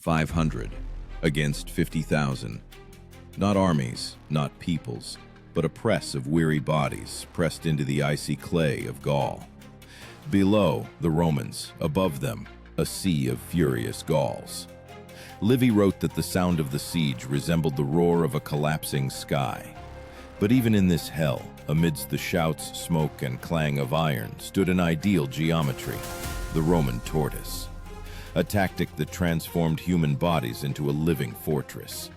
500 against 50,000. Not armies, not peoples, but a press of weary bodies pressed into the icy clay of Gaul. Below, the Romans; above them, a sea of furious Gauls. Livy wrote that the sound of the siege resembled the roar of a collapsing sky. But even in this hell, amidst the shouts, smoke, and clang of iron, stood an ideal geometry: the Roman tortoise. A tactic that transformed human bodies into a living fortress.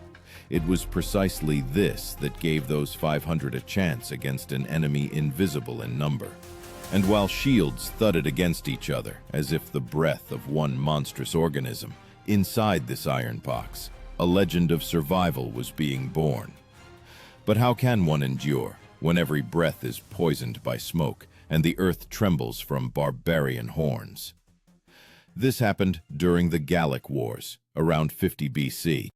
It was precisely this that gave those 500 a chance against an enemy invisible in number. And while shields thudded against each other, as if the breath of one monstrous organism, inside this iron box, a legend of survival was being born. But how can one endure when every breath is poisoned by smoke and the earth trembles from barbarian horns? This happened during the Gallic Wars, around 50 BC.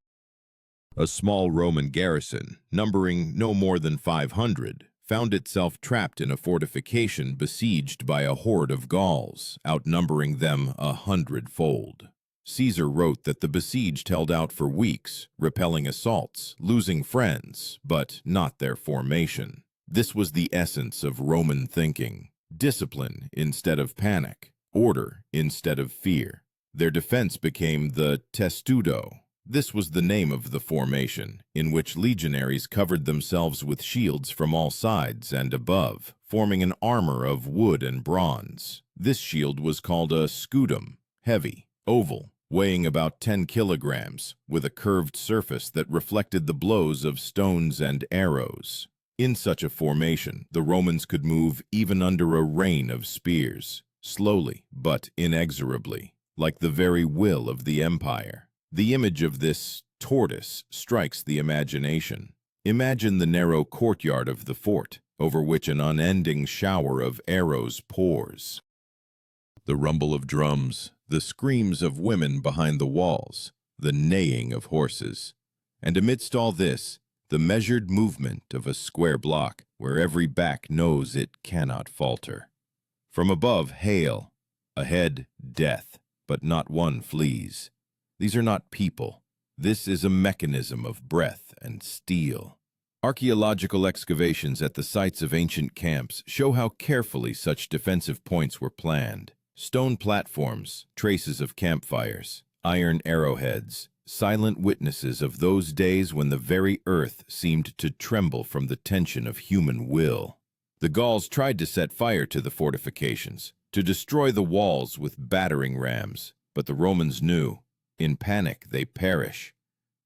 A small Roman garrison, numbering no more than 500, found itself trapped in a fortification besieged by a horde of Gauls, outnumbering them 100-fold. Caesar wrote that the besieged held out for weeks, repelling assaults, losing friends, but not their formation. This was the essence of Roman thinking: discipline instead of panic, order instead of fear. Their defense became the testudo. This was the name of the formation, in which legionaries covered themselves with shields from all sides and above, forming an armor of wood and bronze. This shield was called a scudum, heavy, oval, weighing about 10 kilograms, with a curved surface that reflected the blows of stones and arrows. In such a formation, the Romans could move even under a rain of spears, slowly but inexorably, like the very will of the empire. The image of this tortoise strikes the imagination. Imagine the narrow courtyard of the fort, over which an unending shower of arrows pours. The rumble of drums, the screams of women behind the walls, the neighing of horses. And amidst all this, the measured movement of a square block where every back knows it cannot falter. From above, hail; ahead, death, but not one flees. These are not people. This is a mechanism of breath and steel. Archaeological excavations at the sites of ancient camps show how carefully such defensive points were planned. Stone platforms, traces of campfires, iron arrowheads, silent witnesses of those days when the very earth seemed to tremble from the tension of human will. The Gauls tried to set fire to the fortifications, to destroy the walls with battering rams, but the Romans knew: in panic they perish,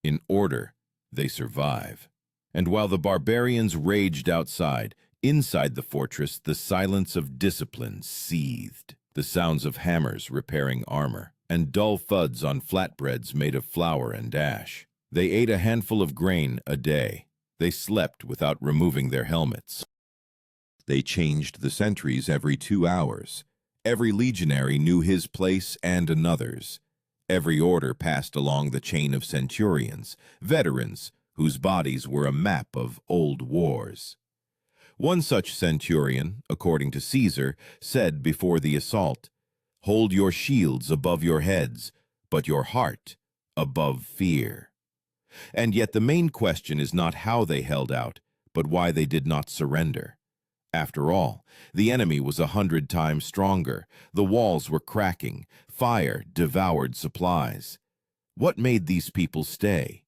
in order they survive. And while the barbarians raged outside, inside the fortress the silence of discipline seethed. The sounds of hammers repairing armor, and dull thuds on flatbreads made of flour and ash. They ate a handful of grain a day. They slept without removing their helmets. They changed the sentries every 2 hours. Every legionary knew his place and another's. Every order passed along the chain of centurions, veterans whose bodies were a map of old wars. One such centurion, according to Caesar, said before the assault, "Hold your shields above your heads, but your heart above fear." And yet the main question is not how they held out, but why they did not surrender. After all, the enemy was 100 times stronger. The walls were cracking. Fire devoured supplies. What made these people stay?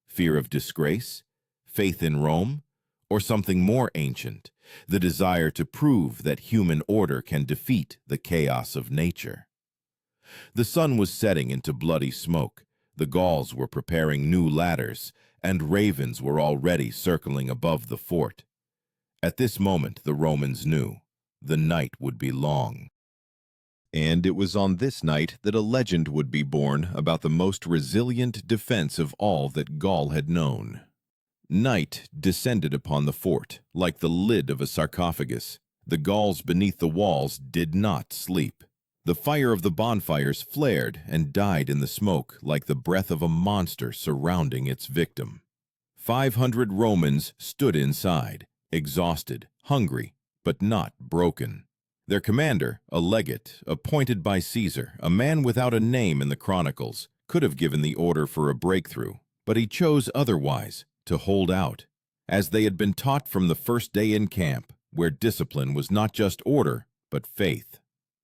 Fear of disgrace? Faith in Rome? Or something more ancient, the desire to prove that human order can defeat the chaos of nature? The sun was setting into bloody smoke. The Gauls were preparing new ladders, and ravens were already circling above the fort. At this moment, the Romans knew the night would be long. And it was on this night that a legend would be born about the most resilient defense of all that Gaul had known. Night descended upon the fort like the lid of a sarcophagus. The Gauls beneath the walls did not sleep. The fire of the bonfires flared and died in the smoke like the breath of a monster surrounding its victim. 500 Romans stood inside, exhausted, hungry, but not broken. Their commander, a legate, appointed by Caesar, a man without a name in the chronicles, could have given the order for a breakthrough, but he chose otherwise, to hold out, as they had been taught from the first day in camp, where discipline was not just order, but faith.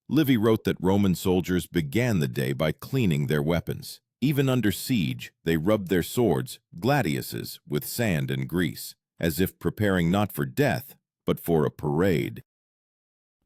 Livy wrote that Roman soldiers began the day by cleaning their weapons. Even under siege, they rubbed their swords, gladiuses, with sand and grease, as if preparing not for death, but for a parade.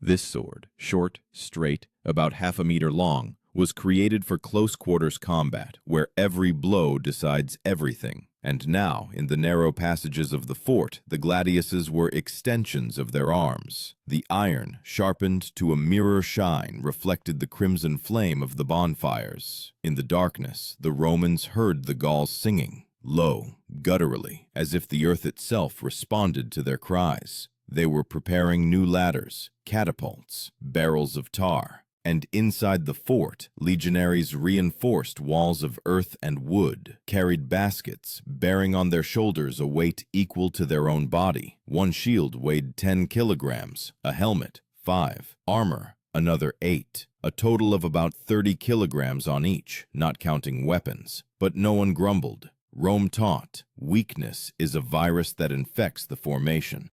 This sword, short, straight, about half a meter long, was created for close-quarters combat, where every blow decides everything. And now, in the narrow passages of the fort, the gladiuses were extensions of their arms. The iron, sharpened to a mirror shine, reflected the crimson flame of the bonfires. In the darkness, the Romans heard the Gauls singing, low, gutturally, as if the earth itself responded to their cries. They were preparing new ladders, catapults, barrels of tar, and inside the fort, legionaries reinforced walls of earth and wood, carried baskets, bearing on their shoulders a weight equal to their own body. One shield weighed 10 kilograms, a helmet, 5, armor, another 8, a total of about 30 kilograms on each, not counting weapons. But no one grumbled. Rome taught, weakness is a virus that infects the formation.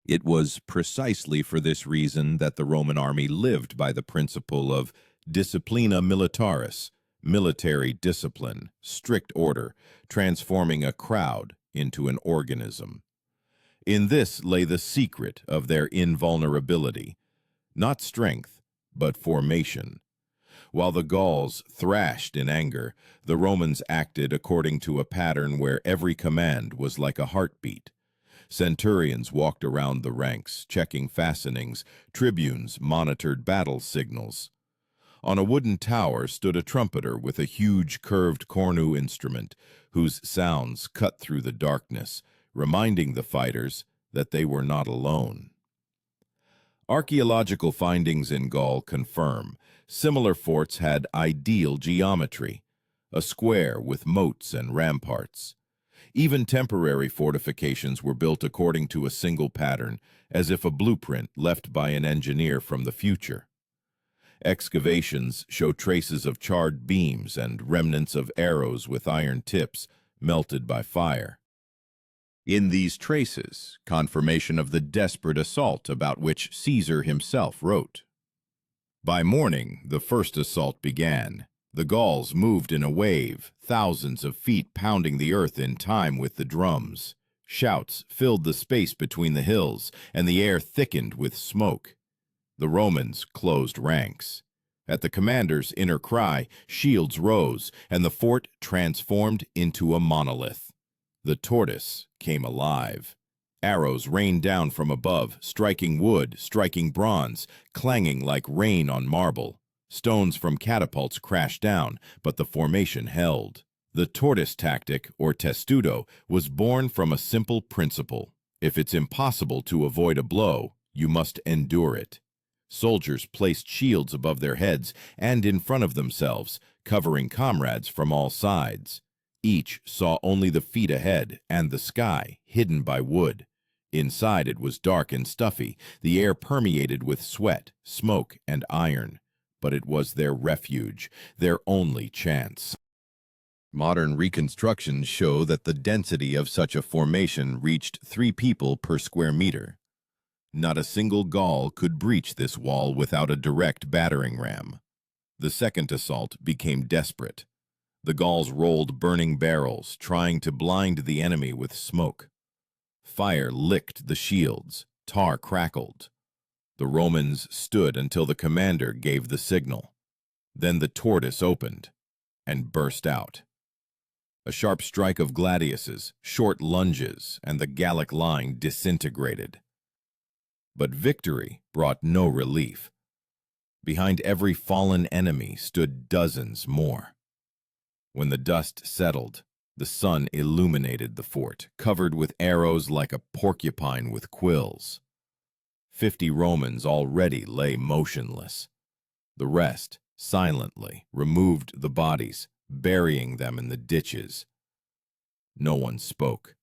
It was precisely for this reason that the Roman army lived by the principle of disciplina militaris, military discipline, strict order, transforming a crowd into an organism. In this lay the secret of their invulnerability, not strength, but formation. While the Gauls thrashed in anger, the Romans acted according to a pattern where every command was like a heartbeat. Centurions walked around the ranks, checking fastenings. Tribunes monitored battle signals. On a wooden tower stood a trumpeter with a huge curved cornu instrument, whose sounds cut through the darkness, reminding the fighters that they were not alone. Archaeological findings in Gaul confirm similar forts had ideal geometry, a square with moats and ramparts. Even temporary fortifications were built according to a single pattern, as if a blueprint left by an engineer from the future. Excavations show traces of charred beams and remnants of arrows with iron tips melted by fire. In these traces, confirmation of the desperate assault about which Caesar himself wrote. By morning, the first assault began. The Gauls moved in a wave, thousands of feet pounding the earth in time with the drums. Shouts filled the space between the hills, and the air thickened with smoke. The Romans closed ranks. At the commander's inner cry, shields rose, and the fort transformed into a monolith. The tortoise came alive. Arrows rained down from above, striking wood, striking bronze, clanging like rain on marble. Stones from catapults crashed down, but the formation held. The tortoise tactic, or testudo, was born from a simple principle. If it's impossible to avoid a blow, you must endure it. Soldiers placed shields above their heads and in front of themselves, covering comrades from all sides. Each saw only the feet ahead and the sky, hidden by wood. Inside it was dark and stuffy, the air permeated with sweat, smoke, and iron. But it was their refuge, their only chance. Modern reconstructions show that the density of such a formation reached 3 people per square meter. Not a single Gaul could breach this wall without a direct battering ram. The second assault became desperate. The Gauls rolled burning barrels, trying to blind the enemy with smoke. Fire licked the shields, tar crackled. The Romans stood until the commander gave the signal. Then the tortoise opened and burst out. A sharp strike of gladiuses, short lunges, and the Gallic line disintegrated. But victory brought no relief. Behind every fallen enemy stood dozens more. When the dust settled, the sun illuminated the fort, covered with arrows like a porcupine with quills. 50 Romans already lay motionless. The rest, silently, removed the bodies, burying them in the ditches. No one spoke.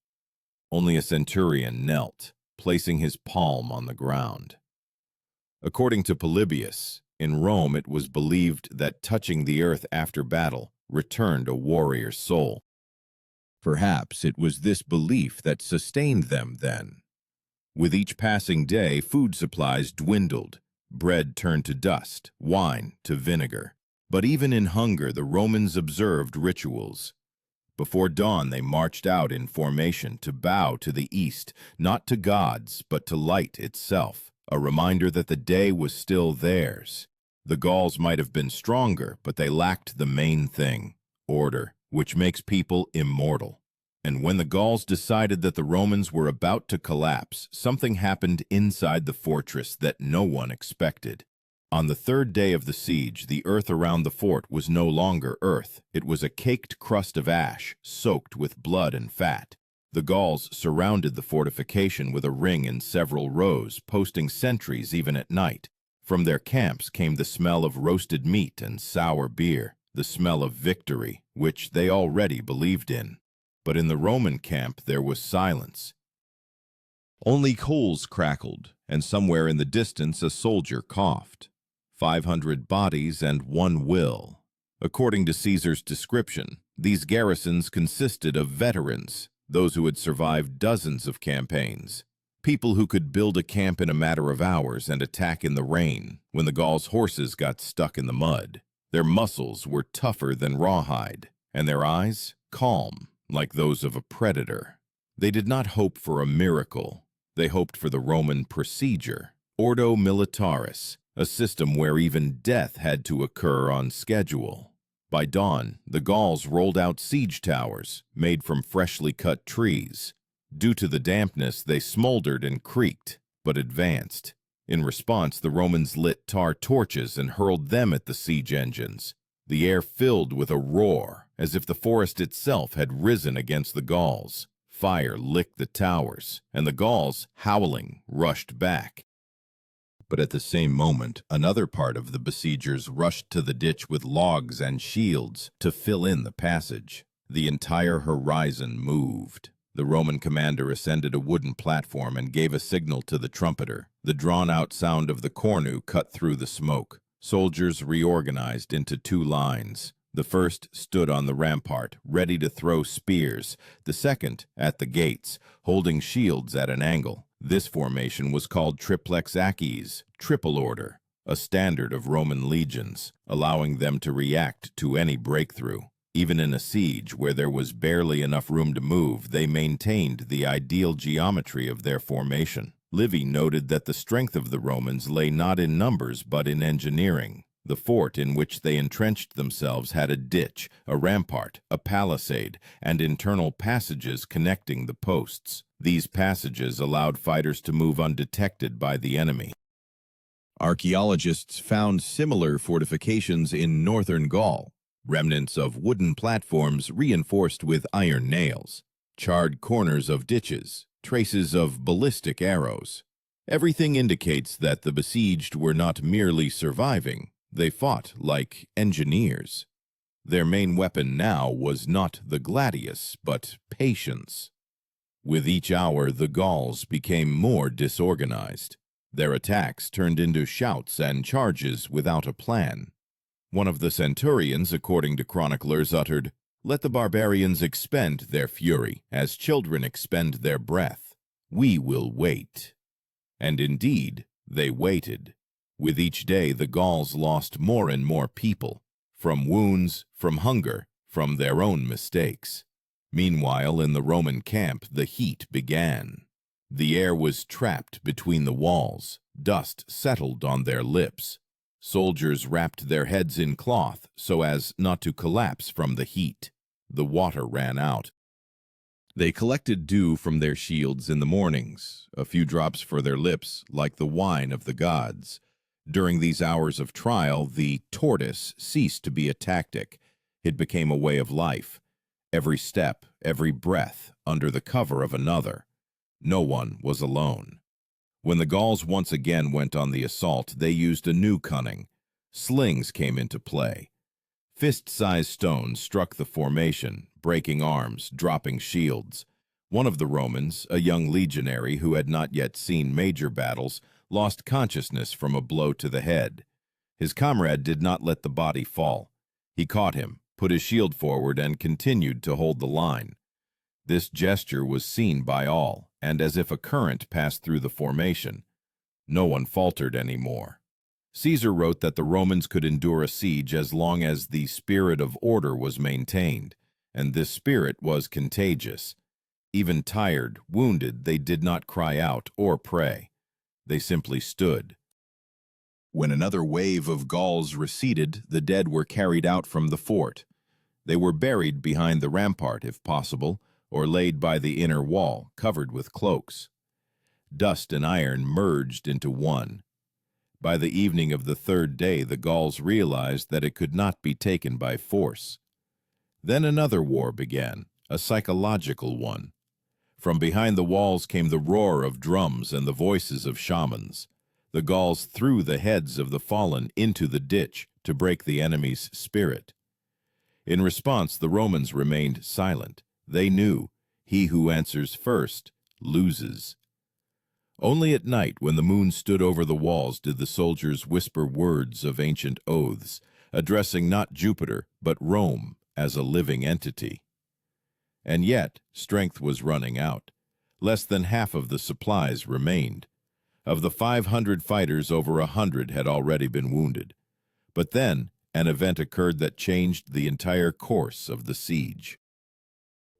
Only a centurion knelt, placing his palm on the ground. According to Polybius, in Rome it was believed that touching the earth after battle returned a warrior's soul. Perhaps it was this belief that sustained them then. With each passing day, food supplies dwindled. Bread turned to dust, wine to vinegar. But even in hunger, the Romans observed rituals. Before dawn, they marched out in formation to bow to the east, not to gods, but to light itself, a reminder that the day was still theirs. The Gauls might have been stronger, but they lacked the main thing, order, which makes people immortal. And when the Gauls decided that the Romans were about to collapse, something happened inside the fortress that no one expected. On the third day of the siege, the earth around the fort was no longer earth. It was a caked crust of ash, soaked with blood and fat. The Gauls surrounded the fortification with a ring in several rows, posting sentries even at night. From their camps came the smell of roasted meat and sour beer, the smell of victory, which they already believed in. But in the Roman camp there was silence. Only coals crackled, and somewhere in the distance a soldier coughed. 500 bodies and one will. According to Caesar's description, these garrisons consisted of veterans, those who had survived dozens of campaigns, people who could build a camp in a matter of hours and attack in the rain when the Gauls' horses got stuck in the mud. Their muscles were tougher than rawhide, and their eyes calm, like those of a predator. They did not hope for a miracle. They hoped for the Roman procedure, Ordo Militaris, a system where even death had to occur on schedule. By dawn, the Gauls rolled out siege towers, made from freshly cut trees. Due to the dampness, they smoldered and creaked, but advanced. In response, the Romans lit tar torches and hurled them at the siege engines. The air filled with a roar, as if the forest itself had risen against the Gauls. Fire licked the towers, and the Gauls, howling, rushed back. But at the same moment, another part of the besiegers rushed to the ditch with logs and shields to fill in the passage. The entire horizon moved. The Roman commander ascended a wooden platform and gave a signal to the trumpeter. The drawn-out sound of the cornu cut through the smoke. Soldiers reorganized into two lines. The first stood on the rampart, ready to throw spears. The second, at the gates, holding shields at an angle. This formation was called triplex acies, triple order, a standard of Roman legions, allowing them to react to any breakthrough. Even in a siege where there was barely enough room to move, they maintained the ideal geometry of their formation. Livy noted that the strength of the Romans lay not in numbers but in engineering. The fort in which they entrenched themselves had a ditch, a rampart, a palisade, and internal passages connecting the posts. These passages allowed fighters to move undetected by the enemy. Archaeologists found similar fortifications in northern Gaul, remnants of wooden platforms reinforced with iron nails, charred corners of ditches, traces of ballistic arrows. Everything indicates that the besieged were not merely surviving. They fought like engineers. Their main weapon now was not the gladius, but patience. With each hour, the Gauls became more disorganized. Their attacks turned into shouts and charges without a plan. One of the centurions, according to chroniclers, uttered, "Let the barbarians expend their fury, as children expend their breath. We will wait." And indeed, they waited. With each day, the Gauls lost more and more people, from wounds, from hunger, from their own mistakes. Meanwhile, in the Roman camp, the heat began. The air was trapped between the walls. Dust settled on their lips. Soldiers wrapped their heads in cloth so as not to collapse from the heat. The water ran out. They collected dew from their shields in the mornings, a few drops for their lips, like the wine of the gods. During these hours of trial, the tortoise ceased to be a tactic. It became a way of life. Every step, every breath, under the cover of another. No one was alone. When the Gauls once again went on the assault, they used a new cunning. Slings came into play. Fist-sized stones struck the formation, breaking arms, dropping shields. One of the Romans, a young legionary who had not yet seen major battles, lost consciousness from a blow to the head. His comrade did not let the body fall. He caught him, put his shield forward, and continued to hold the line. This gesture was seen by all, and as if a current passed through the formation, no one faltered anymore. Caesar wrote that the Romans could endure a siege as long as the spirit of order was maintained, and this spirit was contagious. Even tired, wounded, they did not cry out or pray. They simply stood. When another wave of Gauls receded, the dead were carried out from the fort. They were buried behind the rampart, if possible, or laid by the inner wall, covered with cloaks. Dust and iron merged into one. By the evening of the third day, the Gauls realized that it could not be taken by force. Then another war began, a psychological one. From behind the walls came the roar of drums and the voices of shamans. The Gauls threw the heads of the fallen into the ditch to break the enemy's spirit. In response, the Romans remained silent. They knew, he who answers first loses. Only at night, when the moon stood over the walls, did the soldiers whisper words of ancient oaths, addressing not Jupiter, but Rome as a living entity. And yet, strength was running out. Less than half of the supplies remained. Of the 500 fighters, over 100 had already been wounded. But then, an event occurred that changed the entire course of the siege.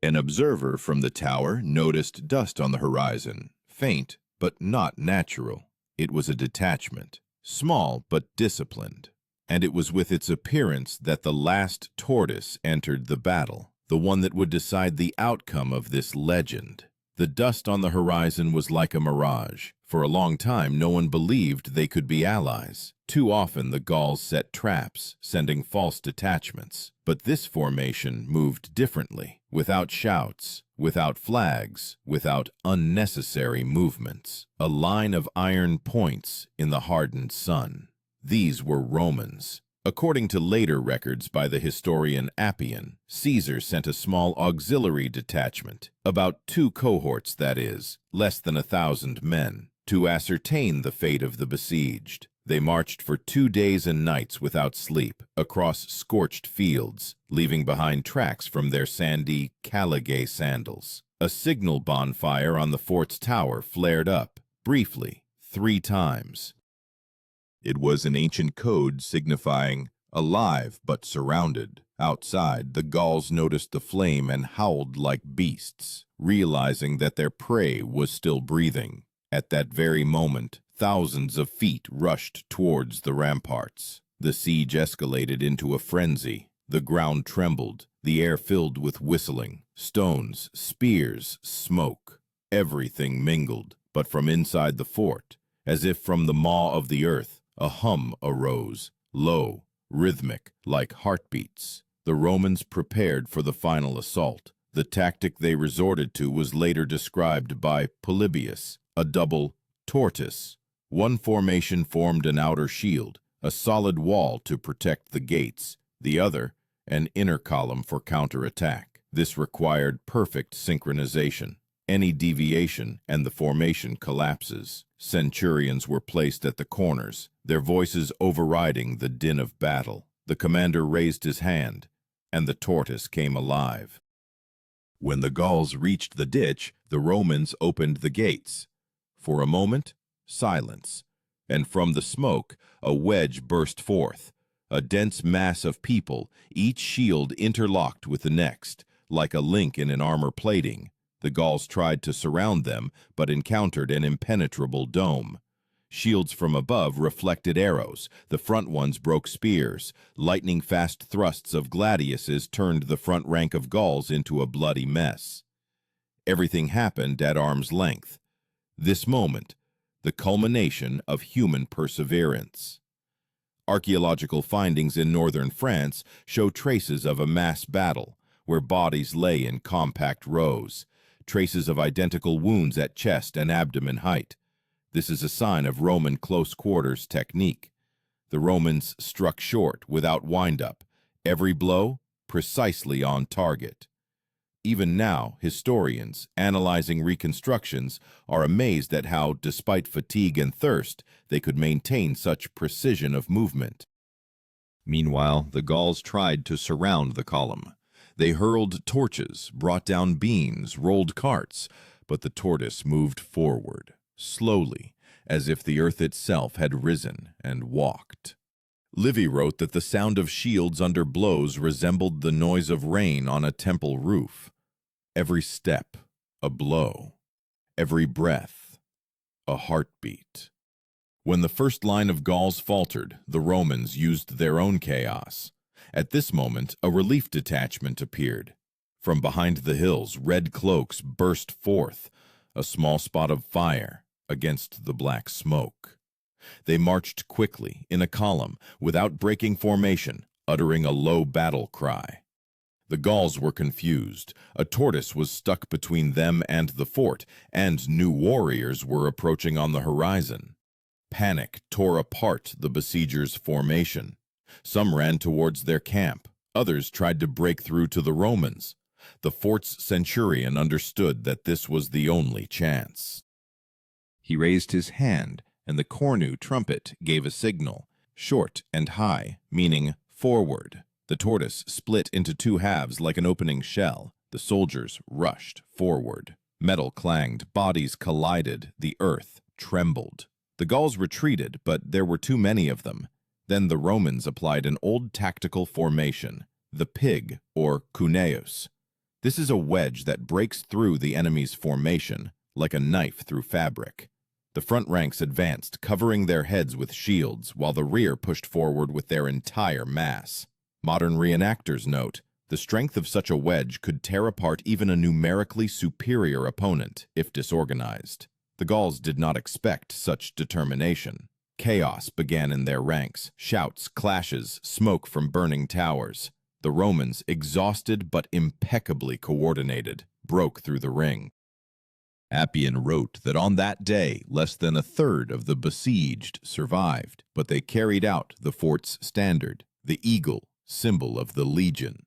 An observer from the tower noticed dust on the horizon, faint but not natural. It was a detachment, small but disciplined, and it was with its appearance that the last tortoise entered the battle, the one that would decide the outcome of this legend. The dust on the horizon was like a mirage. For a long time, no one believed they could be allies. Too often, the Gauls set traps, sending false detachments. But this formation moved differently, without shouts, without flags, without unnecessary movements. A line of iron points in the hardened sun. These were Romans. According to later records by the historian Appian, Caesar sent a small auxiliary detachment, about 2 cohorts, that is, less than 1,000 men, to ascertain the fate of the besieged. They marched for 2 days and nights without sleep, across scorched fields, leaving behind tracks from their sandy Caligay sandals. A signal bonfire on the fort's tower flared up, briefly, 3 times. It was an ancient code signifying alive but surrounded. Outside, the Gauls noticed the flame and howled like beasts, realizing that their prey was still breathing. At that very moment, thousands of feet rushed towards the ramparts. The siege escalated into a frenzy. The ground trembled, the air filled with whistling, stones, spears, smoke. Everything mingled, but from inside the fort, as if from the maw of the earth, a hum arose, low, rhythmic, like heartbeats. The Romans prepared for the final assault. The tactic they resorted to was later described by Polybius, a double tortoise. One formation formed an outer shield, a solid wall to protect the gates, the other, an inner column for counterattack. This required perfect synchronization. Any deviation and the formation collapses. Centurions were placed at the corners, their voices overriding the din of battle. The commander raised his hand, and the tortoise came alive. When the Gauls reached the ditch, the Romans opened the gates. For a moment, silence, and from the smoke, a wedge burst forth, a dense mass of people, each shield interlocked with the next, like a link in an armor plating. The Gauls tried to surround them, but encountered an impenetrable dome. Shields from above reflected arrows, the front ones broke spears. Lightning-fast thrusts of gladiuses turned the front rank of Gauls into a bloody mess. Everything happened at arm's length. This moment, the culmination of human perseverance. Archaeological findings in northern France show traces of a mass battle, where bodies lay in compact rows. Traces of identical wounds at chest and abdomen height. This is a sign of Roman close-quarters technique. The Romans struck short, without wind-up. Every blow, precisely on target. Even now, historians, analyzing reconstructions, are amazed at how, despite fatigue and thirst, they could maintain such precision of movement. Meanwhile, the Gauls tried to surround the column. They hurled torches, brought down beams, rolled carts, but the tortoise moved forward, slowly, as if the earth itself had risen and walked. Livy wrote that the sound of shields under blows resembled the noise of rain on a temple roof. Every step, a blow. Every breath, a heartbeat. When the first line of Gauls faltered, the Romans used their own chaos. At this moment, a relief detachment appeared. From behind the hills, red cloaks burst forth, a small spot of fire against the black smoke. They marched quickly, in a column, without breaking formation, uttering a low battle cry. The Gauls were confused. A tortoise was stuck between them and the fort, and new warriors were approaching on the horizon. Panic tore apart the besiegers' formation. Some ran towards their camp. Others tried to break through to the Romans. The fort's centurion understood that this was the only chance. He raised his hand, and the cornu trumpet gave a signal, short and high, meaning forward. The tortoise split into two halves like an opening shell. The soldiers rushed forward. Metal clanged, bodies collided, the earth trembled. The Gauls retreated, but there were too many of them. Then the Romans applied an old tactical formation, the pig, or cuneus. This is a wedge that breaks through the enemy's formation, like a knife through fabric. The front ranks advanced, covering their heads with shields, while the rear pushed forward with their entire mass. Modern reenactors note, the strength of such a wedge could tear apart even a numerically superior opponent, if disorganized. The Gauls did not expect such determination. Chaos began in their ranks, shouts, clashes, smoke from burning towers. The Romans, exhausted but impeccably coordinated, broke through the ring. Appian wrote that on that day, less than a third of the besieged survived, but they carried out the fort's standard, the eagle, symbol of the legion.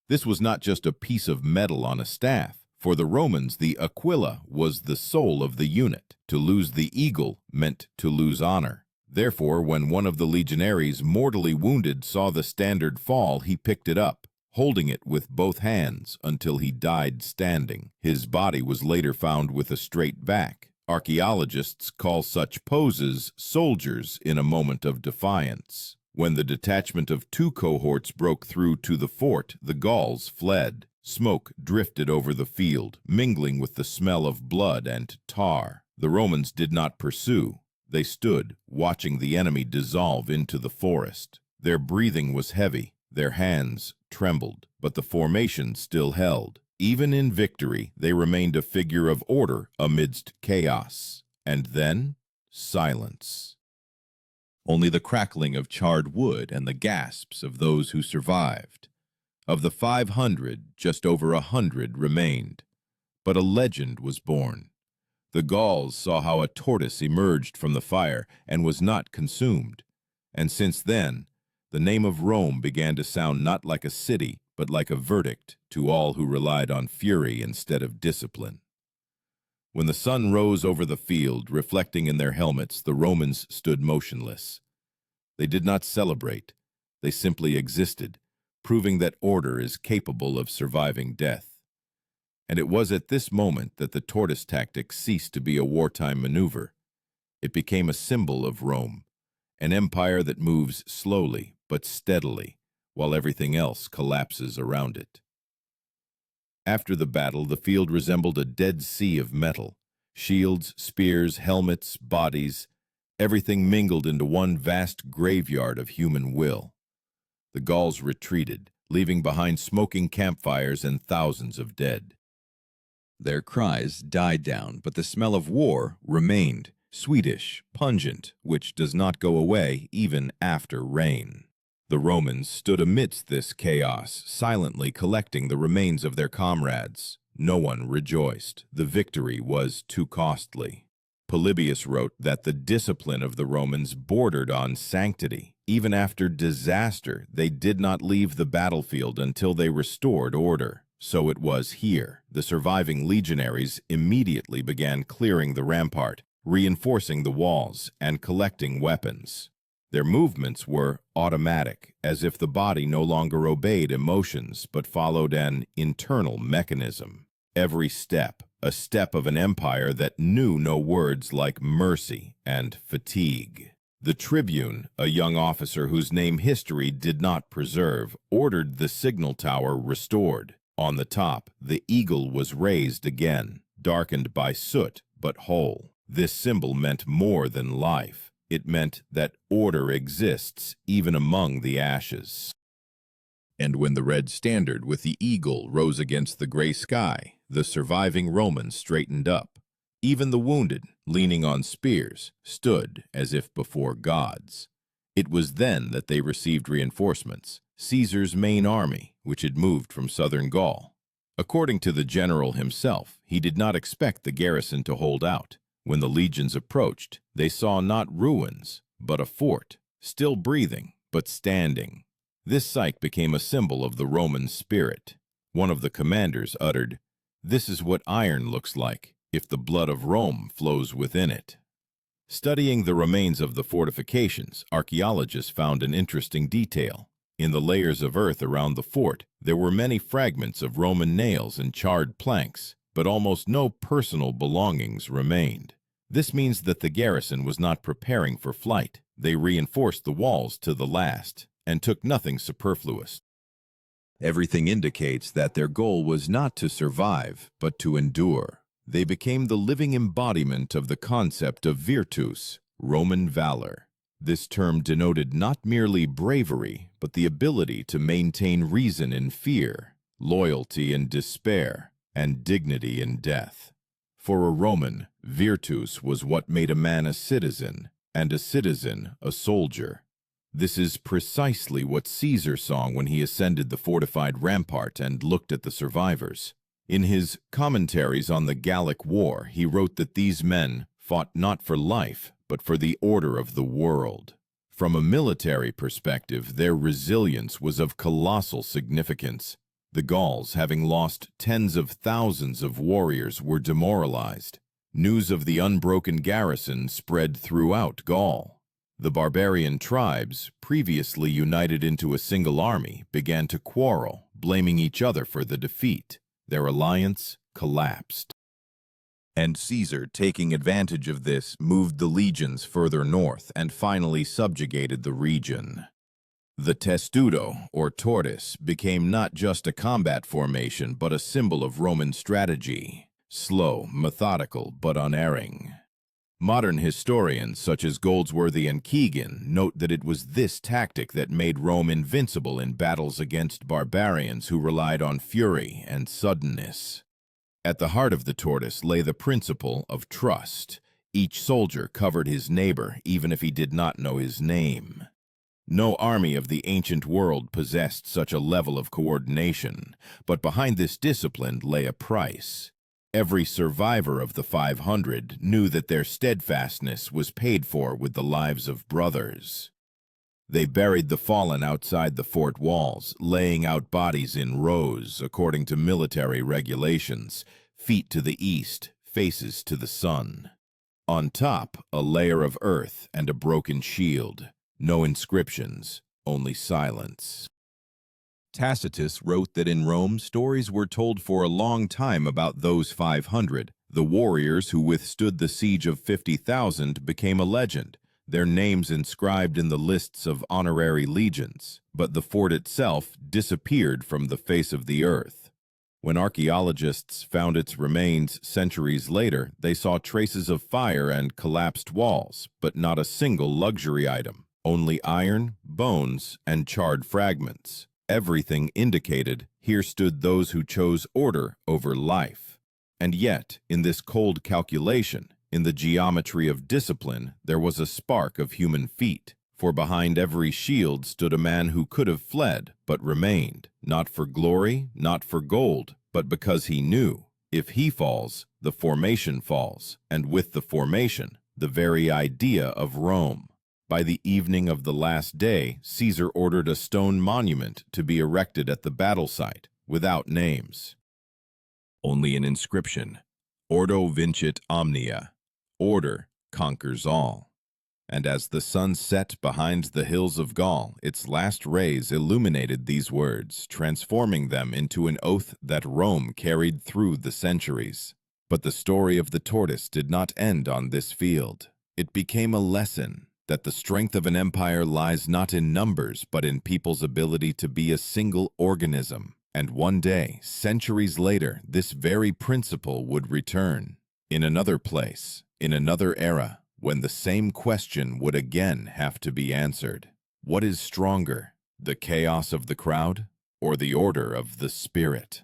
This was not just a piece of metal on a staff. For the Romans, the aquila was the soul of the unit. To lose the eagle meant to lose honor. Therefore, when one of the legionaries, mortally wounded, saw the standard fall, he picked it up, holding it with both hands until he died standing. His body was later found with a straight back. Archaeologists call such poses soldiers in a moment of defiance. When the detachment of two cohorts broke through to the fort, the Gauls fled. Smoke drifted over the field, mingling with the smell of blood and tar. The Romans did not pursue. They stood, watching the enemy dissolve into the forest. Their breathing was heavy, their hands trembled, but the formation still held. Even in victory, they remained a figure of order amidst chaos. And then, silence. Only the crackling of charred wood and the gasps of those who survived. Of the 500, just over 100 remained. But a legend was born. The Gauls saw how a tortoise emerged from the fire and was not consumed. And since then, the name of Rome began to sound not like a city, but like a verdict to all who relied on fury instead of discipline. When the sun rose over the field, reflecting in their helmets, the Romans stood motionless. They did not celebrate. They simply existed, proving that order is capable of surviving death. And it was at this moment that the tortoise tactic ceased to be a wartime maneuver. It became a symbol of Rome, an empire that moves slowly but steadily, while everything else collapses around it. After the battle, the field resembled a dead sea of metal. Shields, spears, helmets, bodies, everything mingled into one vast graveyard of human will. The Gauls retreated, leaving behind smoking campfires and thousands of dead. Their cries died down, but the smell of war remained, sweetish, pungent, which does not go away even after rain. The Romans stood amidst this chaos, silently collecting the remains of their comrades. No one rejoiced. The victory was too costly. Polybius wrote that the discipline of the Romans bordered on sanctity. Even after disaster, they did not leave the battlefield until they restored order. So it was here. The surviving legionaries immediately began clearing the rampart, reinforcing the walls, and collecting weapons. Their movements were automatic, as if the body no longer obeyed emotions but followed an internal mechanism. Every step, a step of an empire that knew no words like mercy and fatigue. The tribune, a young officer whose name history did not preserve, ordered the signal tower restored. On the top, the eagle was raised again, darkened by soot but whole. This symbol meant more than life. It meant that order exists even among the ashes. And when the red standard with the eagle rose against the gray sky, the surviving Romans straightened up. Even the wounded, leaning on spears, stood as if before gods. It was then that they received reinforcements, Caesar's main army, which had moved from southern Gaul. According to the general himself, he did not expect the garrison to hold out. When the legions approached, they saw not ruins, but a fort, still breathing, but standing. This sight became a symbol of the Roman spirit. One of the commanders uttered, "This is what iron looks like, if the blood of Rome flows within it." Studying the remains of the fortifications, archaeologists found an interesting detail. In the layers of earth around the fort, there were many fragments of Roman nails and charred planks, but almost no personal belongings remained. This means that the garrison was not preparing for flight. They reinforced the walls to the last, and took nothing superfluous. Everything indicates that their goal was not to survive, but to endure. They became the living embodiment of the concept of virtus, Roman valor. This term denoted not merely bravery, but the ability to maintain reason in fear, loyalty in despair, and dignity in death. For a Roman, virtus was what made a man a citizen, and a citizen a soldier. This is precisely what Caesar saw when he ascended the fortified rampart and looked at the survivors. In his commentaries on the Gallic War, he wrote that these men fought not for life, but for the order of the world. From a military perspective, their resilience was of colossal significance. The Gauls, having lost tens of thousands of warriors, were demoralized. News of the unbroken garrison spread throughout Gaul. The barbarian tribes, previously united into a single army, began to quarrel, blaming each other for the defeat. Their alliance collapsed. And Caesar, taking advantage of this, moved the legions further north and finally subjugated the region. The testudo, or tortoise, became not just a combat formation, but a symbol of Roman strategy. Slow, methodical, but unerring. Modern historians, such as Goldsworthy and Keegan, note that it was this tactic that made Rome invincible in battles against barbarians who relied on fury and suddenness. At the heart of the tortoise lay the principle of trust. Each soldier covered his neighbor, even if he did not know his name. No army of the ancient world possessed such a level of coordination, but behind this discipline lay a price. Every survivor of the 500 knew that their steadfastness was paid for with the lives of brothers. They buried the fallen outside the fort walls, laying out bodies in rows according to military regulations, feet to the east, faces to the sun. On top, a layer of earth and a broken shield. No inscriptions, only silence. Tacitus wrote that in Rome, stories were told for a long time about those 500. The warriors who withstood the siege of 50,000 became a legend, their names inscribed in the lists of honorary legions. But the fort itself disappeared from the face of the earth. When archaeologists found its remains centuries later, they saw traces of fire and collapsed walls, but not a single luxury item. Only iron, bones, and charred fragments. Everything indicated here stood those who chose order over life. And yet, in this cold calculation, in the geometry of discipline, there was a spark of human feet. For behind every shield stood a man who could have fled, but remained, not for glory, not for gold, but because he knew, if he falls, the formation falls, and with the formation, the very idea of Rome. By the evening of the last day, Caesar ordered a stone monument to be erected at the battle site, without names. Only an inscription, Ordo vincit omnia, order conquers all. And as the sun set behind the hills of Gaul, its last rays illuminated these words, transforming them into an oath that Rome carried through the centuries. But the story of the tortoise did not end on this field. It became a lesson that the strength of an empire lies not in numbers, but in people's ability to be a single organism. And one day, centuries later, this very principle would return. In another place, in another era, when the same question would again have to be answered. What is stronger, the chaos of the crowd or the order of the spirit?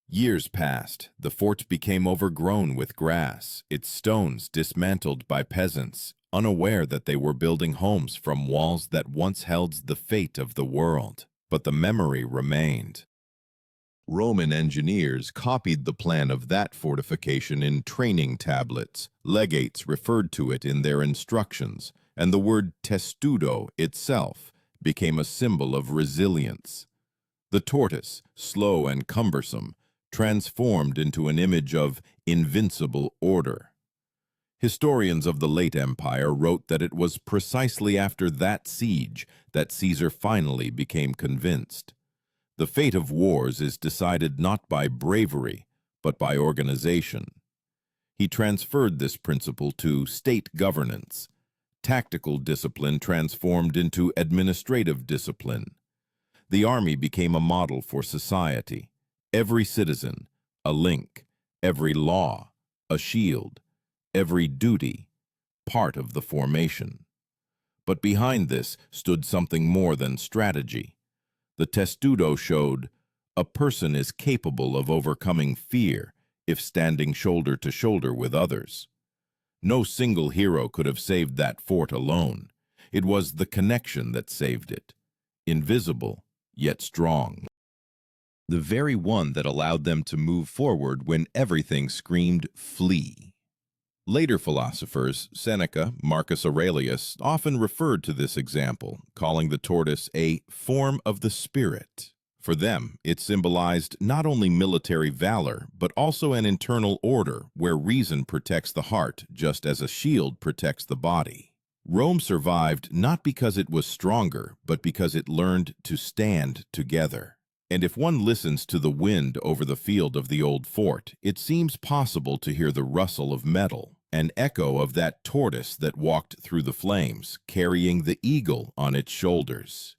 Years passed. The fort became overgrown with grass, its stones dismantled by peasants, unaware that they were building homes from walls that once held the fate of the world. But the memory remained. Roman engineers copied the plan of that fortification in training tablets. Legates referred to it in their instructions, and the word testudo itself became a symbol of resilience. The tortoise, slow and cumbersome, transformed into an image of invincible order. Historians of the late empire wrote that it was precisely after that siege that Caesar finally became convinced. The fate of wars is decided not by bravery, but by organization. He transferred this principle to state governance. Tactical discipline transformed into administrative discipline. The army became a model for society. Every citizen, a link. Every law, a shield. Every duty, part of the formation. But behind this stood something more than strategy. The testudo showed a person is capable of overcoming fear if standing shoulder to shoulder with others. No single hero could have saved that fort alone. It was the connection that saved it. Invisible, yet strong. The very one that allowed them to move forward when everything screamed, "Flee." Later philosophers, Seneca, Marcus Aurelius, often referred to this example, calling the tortoise a form of the spirit. For them, it symbolized not only military valor, but also an internal order where reason protects the heart just as a shield protects the body. Rome survived not because it was stronger, but because it learned to stand together. And if one listens to the wind over the field of the old fort, it seems possible to hear the rustle of metal, an echo of that tortoise that walked through the flames, carrying the eagle on its shoulders.